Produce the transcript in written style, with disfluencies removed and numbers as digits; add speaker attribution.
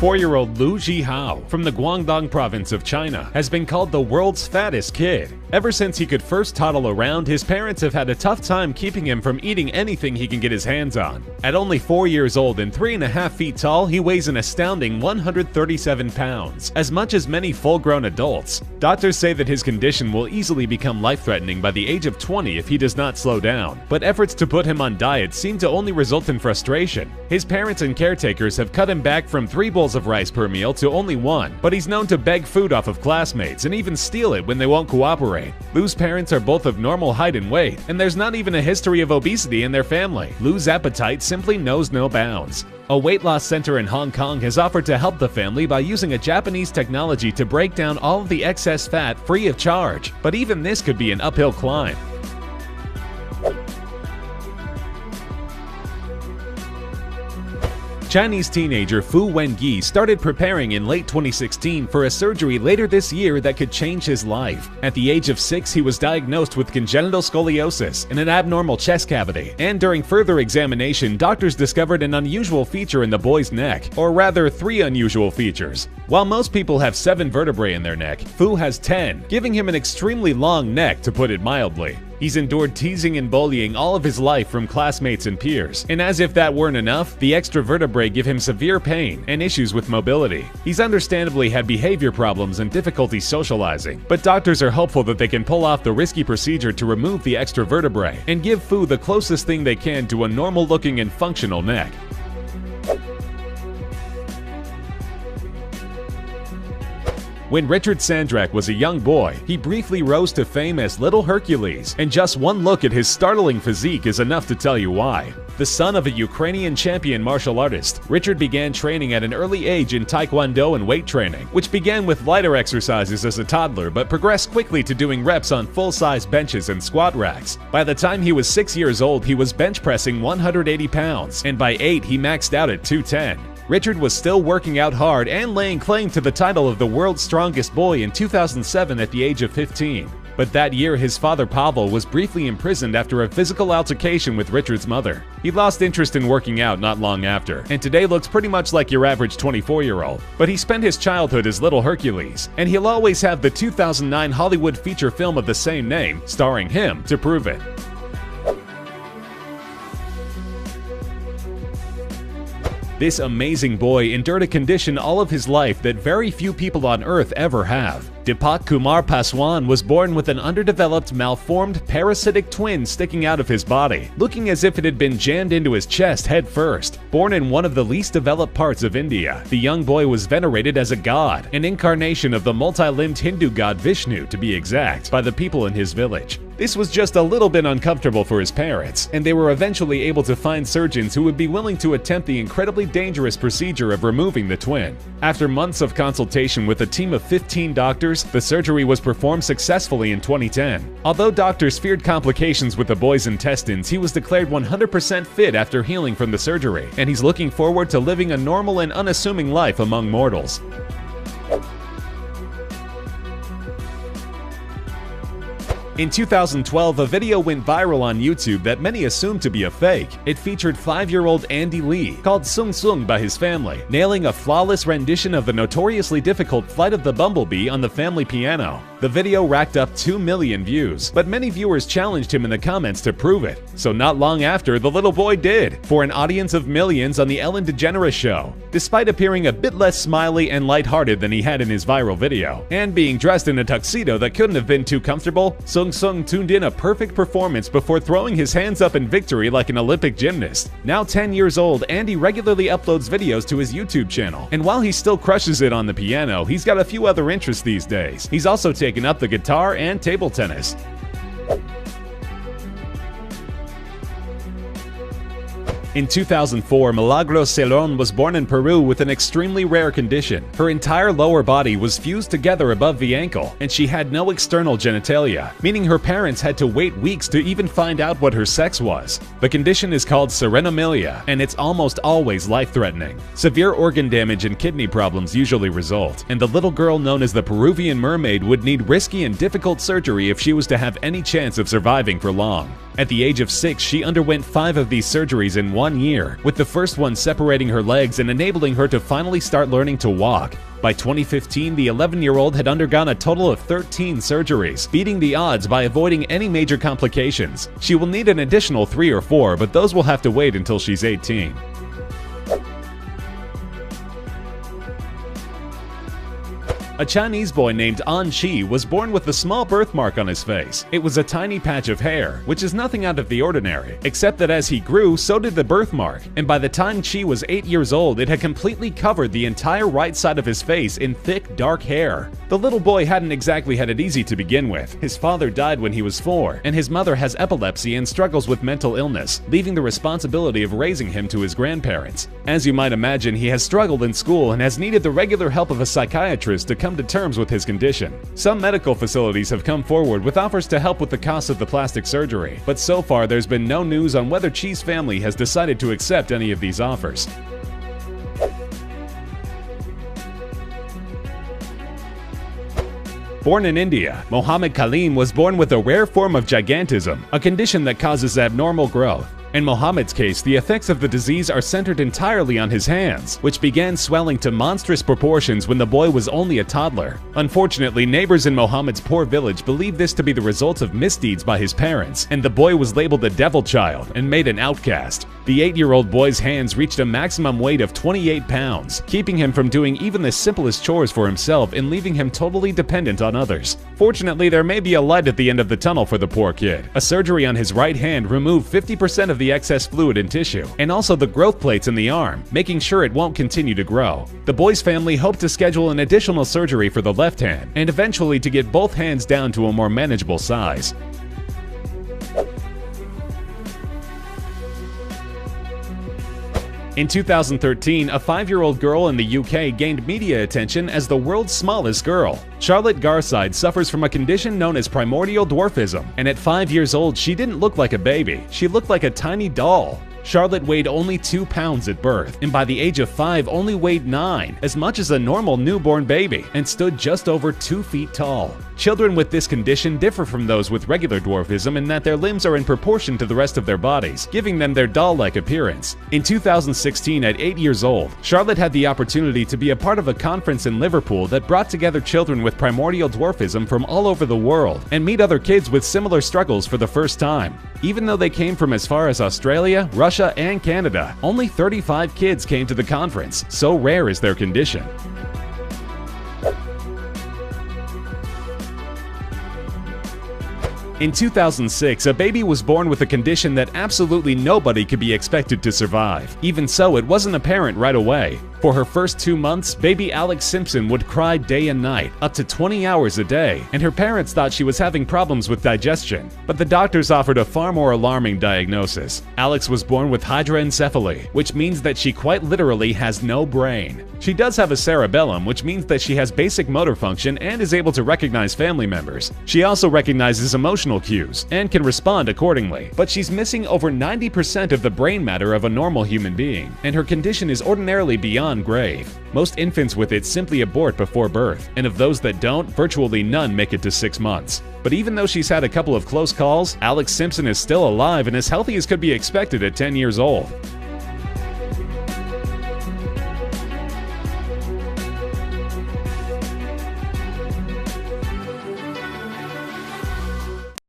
Speaker 1: Four-year-old Lu Zhihao from the Guangdong province of China has been called the world's fattest kid. Ever since he could first toddle around, his parents have had a tough time keeping him from eating anything he can get his hands on. At only 4 years old and 3.5 feet tall, he weighs an astounding 137 pounds, as much as many full-grown adults. Doctors say that his condition will easily become life-threatening by the age of 20 if he does not slow down, but efforts to put him on diet seem to only result in frustration. His parents and caretakers have cut him back from 3 bowls of rice per meal to only 1, but he's known to beg food off of classmates and even steal it when they won't cooperate. Lu's parents are both of normal height and weight, and there's not even a history of obesity in their family. Lu's appetite simply knows no bounds. A weight loss center in Hong Kong has offered to help the family by using a Japanese technology to break down all of the excess fat free of charge, but even this could be an uphill climb. Chinese teenager Fu Wenyi started preparing in late 2016 for a surgery later this year that could change his life. At the age of 6, he was diagnosed with congenital scoliosis and an abnormal chest cavity, and during further examination, doctors discovered an unusual feature in the boy's neck, or rather 3 unusual features. While most people have 7 vertebrae in their neck, Fu has 10, giving him an extremely long neck, to put it mildly. He's endured teasing and bullying all of his life from classmates and peers, and as if that weren't enough, the extra vertebrae give him severe pain and issues with mobility. He's understandably had behavior problems and difficulty socializing, but doctors are hopeful that they can pull off the risky procedure to remove the extra vertebrae and give Fu the closest thing they can to a normal-looking and functional neck. When Richard Sandrak was a young boy, he briefly rose to fame as Little Hercules, and just one look at his startling physique is enough to tell you why. The son of a Ukrainian champion martial artist, Richard began training at an early age in Taekwondo and weight training, which began with lighter exercises as a toddler but progressed quickly to doing reps on full-size benches and squat racks. By the time he was 6 years old, he was bench pressing 180 pounds, and by 8 he maxed out at 210. Richard was still working out hard and laying claim to the title of the world's strongest boy in 2007 at the age of 15. But that year, his father Pavel was briefly imprisoned after a physical altercation with Richard's mother. He lost interest in working out not long after, and today looks pretty much like your average 24-year-old. But he spent his childhood as Little Hercules, and he'll always have the 2009 Hollywood feature film of the same name, starring him, to prove it. This amazing boy endured a condition all of his life that very few people on Earth ever have. Deepak Kumar Paswan was born with an underdeveloped, malformed, parasitic twin sticking out of his body, looking as if it had been jammed into his chest head first. Born in one of the least developed parts of India, the young boy was venerated as a god, an incarnation of the multi-limbed Hindu god Vishnu to be exact, by the people in his village. This was just a little bit uncomfortable for his parents, and they were eventually able to find surgeons who would be willing to attempt the incredibly dangerous procedure of removing the twin. After months of consultation with a team of 15 doctors, the surgery was performed successfully in 2010. Although doctors feared complications with the boy's intestines, he was declared 100% fit after healing from the surgery, and he's looking forward to living a normal and unassuming life among mortals. In 2012, a video went viral on YouTube that many assumed to be a fake. It featured 5-year-old Andy Lee, called Sung Sung by his family, nailing a flawless rendition of the notoriously difficult Flight of the Bumblebee on the family piano. The video racked up 2 million views, but many viewers challenged him in the comments to prove it. So not long after, the little boy did, for an audience of millions on the Ellen DeGeneres show. Despite appearing a bit less smiley and lighthearted than he had in his viral video, and being dressed in a tuxedo that couldn't have been too comfortable, Sung Sung tuned in a perfect performance before throwing his hands up in victory like an Olympic gymnast. Now 10 years old, Andy regularly uploads videos to his YouTube channel, and while he still crushes it on the piano, he's got a few other interests these days. He's also taken up the guitar and table tennis. In 2004, Milagros Celon was born in Peru with an extremely rare condition. Her entire lower body was fused together above the ankle, and she had no external genitalia, meaning her parents had to wait weeks to even find out what her sex was. The condition is called serenomelia, and it's almost always life-threatening. Severe organ damage and kidney problems usually result, and the little girl known as the Peruvian mermaid would need risky and difficult surgery if she was to have any chance of surviving for long. At the age of 6, she underwent 5 of these surgeries in 1 year, with the first one separating her legs and enabling her to finally start learning to walk. By 2015, the 11-year-old had undergone a total of 13 surgeries, beating the odds by avoiding any major complications. She will need an additional 3 or 4, but those will have to wait until she's 18. A Chinese boy named An Qi was born with a small birthmark on his face. It was a tiny patch of hair, which is nothing out of the ordinary, except that as he grew, so did the birthmark, and by the time Qi was 8 years old, it had completely covered the entire right side of his face in thick, dark hair. The little boy hadn't exactly had it easy to begin with. His father died when he was 4, and his mother has epilepsy and struggles with mental illness, leaving the responsibility of raising him to his grandparents. As you might imagine, he has struggled in school and has needed the regular help of a psychiatrist to come to terms with his condition. Some medical facilities have come forward with offers to help with the cost of the plastic surgery, but so far there's been no news on whether Qi's family has decided to accept any of these offers. Born in India, Mohammed Kaleem was born with a rare form of gigantism, a condition that causes abnormal growth. In Mohammed's case, the effects of the disease are centered entirely on his hands, which began swelling to monstrous proportions when the boy was only a toddler. Unfortunately, neighbors in Mohammed's poor village believed this to be the result of misdeeds by his parents, and the boy was labeled a devil child and made an outcast. The 8-year-old boy's hands reached a maximum weight of 28 pounds, keeping him from doing even the simplest chores for himself and leaving him totally dependent on others. Fortunately, there may be a light at the end of the tunnel for the poor kid. A surgery on his right hand removed 50% of the excess fluid and tissue, and also the growth plates in the arm, making sure it won't continue to grow. The boy's family hoped to schedule an additional surgery for the left hand, and eventually to get both hands down to a more manageable size. In 2013, a 5-year-old girl in the UK gained media attention as the world's smallest girl. Charlotte Garside suffers from a condition known as primordial dwarfism, and at 5 years old, she didn't look like a baby. She looked like a tiny doll. Charlotte weighed only 2 pounds at birth, and by the age of 5 only weighed 9, as much as a normal newborn baby, and stood just over 2 feet tall. Children with this condition differ from those with regular dwarfism in that their limbs are in proportion to the rest of their bodies, giving them their doll-like appearance. In 2016, at 8 years old, Charlotte had the opportunity to be a part of a conference in Liverpool that brought together children with primordial dwarfism from all over the world and meet other kids with similar struggles for the first time. Even though they came from as far as Australia, Russia, and Canada, only 35 kids came to the conference, so rare is their condition. In 2006, a baby was born with a condition that absolutely nobody could be expected to survive. Even so, it wasn't apparent right away. For her first 2 months, baby Alex Simpson would cry day and night, up to 20 hours a day, and her parents thought she was having problems with digestion. But the doctors offered a far more alarming diagnosis. Alex was born with hydranencephaly, which means that she quite literally has no brain. She does have a cerebellum, which means that she has basic motor function and is able to recognize family members. She also recognizes emotional cues and can respond accordingly, but she's missing over 90% of the brain matter of a normal human being, and her condition is ordinarily beyond grave. Most infants with it simply abort before birth, and of those that don't, virtually none make it to 6 months. But even though she's had a couple of close calls, Alex Simpson is still alive and as healthy as could be expected at 10 years old.